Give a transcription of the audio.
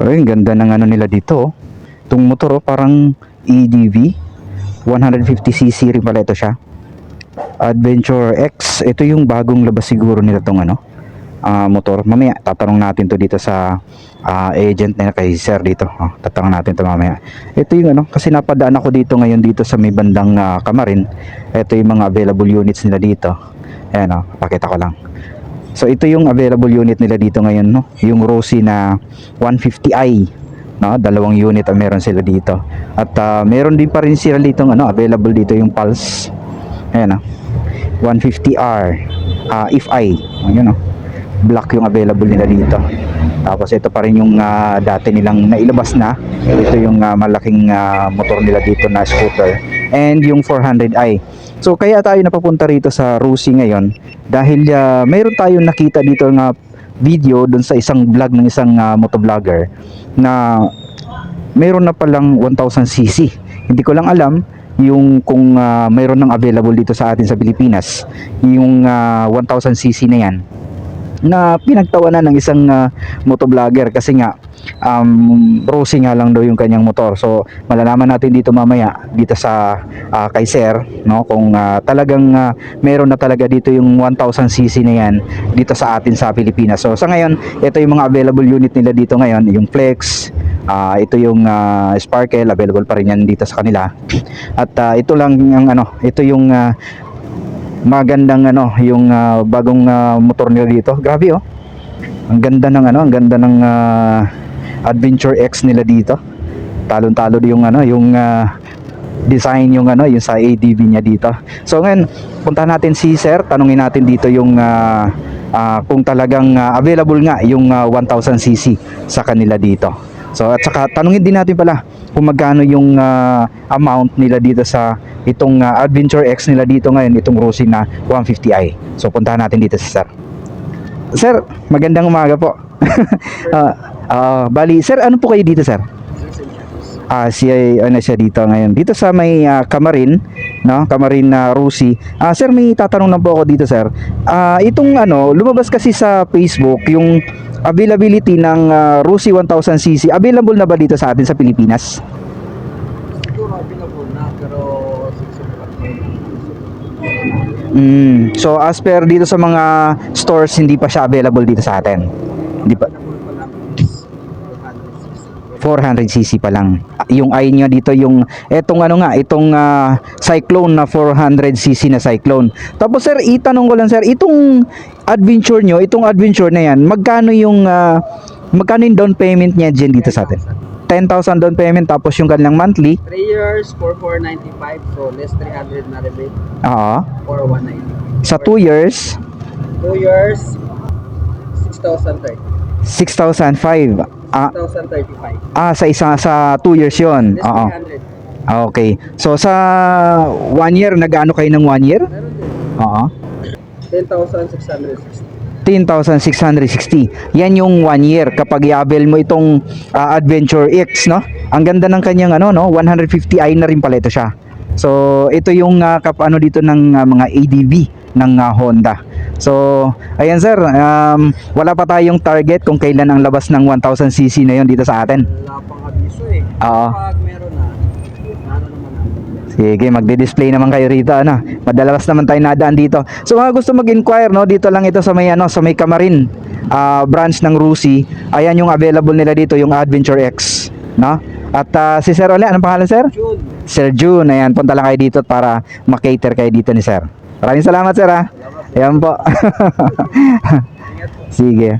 Ay, ang ganda ng ano nila dito, oh. Itong motor, oh, parang EDV. 150cc rin pala ito siya. Adventure X. Ito yung bagong labas siguro nila tong ano, motor. Mamaya tatanong natin to dito sa agent na kay sir dito. Tatanong natin to mamaya. Ito yung ano, kasi napadaan ako dito ngayon dito sa may bandang Kamarin. Ito yung mga available units nila dito. Ayan, pakita ko lang. So ito yung available unit nila dito ngayon, no? Yung Rossi na 150i, no? Dalawang unit ang meron sila dito. At meron din pa rin sila dito ano, available dito yung Pulse. Ayan, 150R if I, ayun, black yung available nila dito. Tapos ito pa rin yung dati nilang nailabas na. Ito yung malaking motor nila dito na scooter, and yung 400i. So kaya tayo napapunta rito sa Rossi ngayon dahil mayroon tayong nakita dito nga video doon sa isang vlog ng isang motovlogger na mayroon na palang 1000cc. Hindi ko lang alam yung kung mayroon nang available dito sa atin sa Pilipinas yung 1000cc na yan, na pinagtawanan ng isang motovlogger kasi nga Rossi nga lang daw yung kanyang motor. So malalaman natin dito mamaya dito sa kay sir, no, kung talagang meron na talaga dito yung 1000cc na yan dito sa atin sa Pilipinas. So sa ngayon, ito yung mga available unit nila dito ngayon, yung Flex, ito yung Sparkle, available pa rin yan dito sa kanila. At ito lang yung ano, ito yung magandang ano, yung bagong motor nila dito. Grabe, oh. Ang ganda ng ano, ang ganda ng Adventure X nila dito. Talon-talo yung ano, yung design, yung ano, yung sa ADV niya dito. So ngayon, punta natin si sir, tanungin natin dito yung kung talagang available nga yung 1000cc sa kanila dito. So at saka tanungin din natin pala kung magkano yung amount nila dito sa itong Adventure X nila dito ngayon, itong Rossi na 150i. So puntahan natin dito si sir. Sir, magandang umaga po. Bali, sir, ano po kayo dito, sir? Siya dito ngayon. Dito sa may Kamarin, no? Kamarin na Rossi. Sir, may tatanong lang po ako dito, sir. Itong ano, lumabas kasi sa Facebook yung availability ng Rossi 1000cc. Available na ba dito sa atin sa Pilipinas? Siguro available na, pero so as per dito sa mga stores, hindi pa siya available dito sa atin. Hindi pa. 400cc pa lang. Yung i nyo dito, yung etong ano nga, itong Cyclone na 400cc na Cyclone. Tapos sir, itanong ko lang sir, itong adventure nyo, itong adventure na yan, magkano yung down payment niya dyan dito sa atin? 10,000 down payment, tapos yung kanilang monthly 3 years, 4,495, so less 300 na rebate. 4,190. Sa 2 years 2 years, 6,030. 6,005. 6,035. Sa 2 years yun. Less 300. Okay. So sa 1 year, nag-ano kayo ng 1 year? Meron din. 10,660. 10,660. Yan yung 1 year kapag i-avail mo itong Adventure X, no? Ang ganda ng kanyang ano, no? 150i na rin pala ito siya. So ito yung ano dito ng mga ADV ng Honda. So ayan sir, wala pa tayong target kung kailan ang labas ng 1000cc na yon dito sa atin. Wala pang abiso eh. Oo. Pag meron na, ano naman natin. Sige, magdi-display naman kayo rito, ano. Madalas naman tayo nadaan dito. So mga gusto mag-inquire, no, dito lang ito sa may ano, sa may Kamarin, branch ng Rossi. Ayan yung available nila dito, yung Adventure X, no? At si Sir ulit, anong pangalan sir? June. Sir June. Ayan, punta lang kayo dito para makater kayo dito ni sir. Maraming salamat sir, ha. Ayan po. Ingat po. Sige.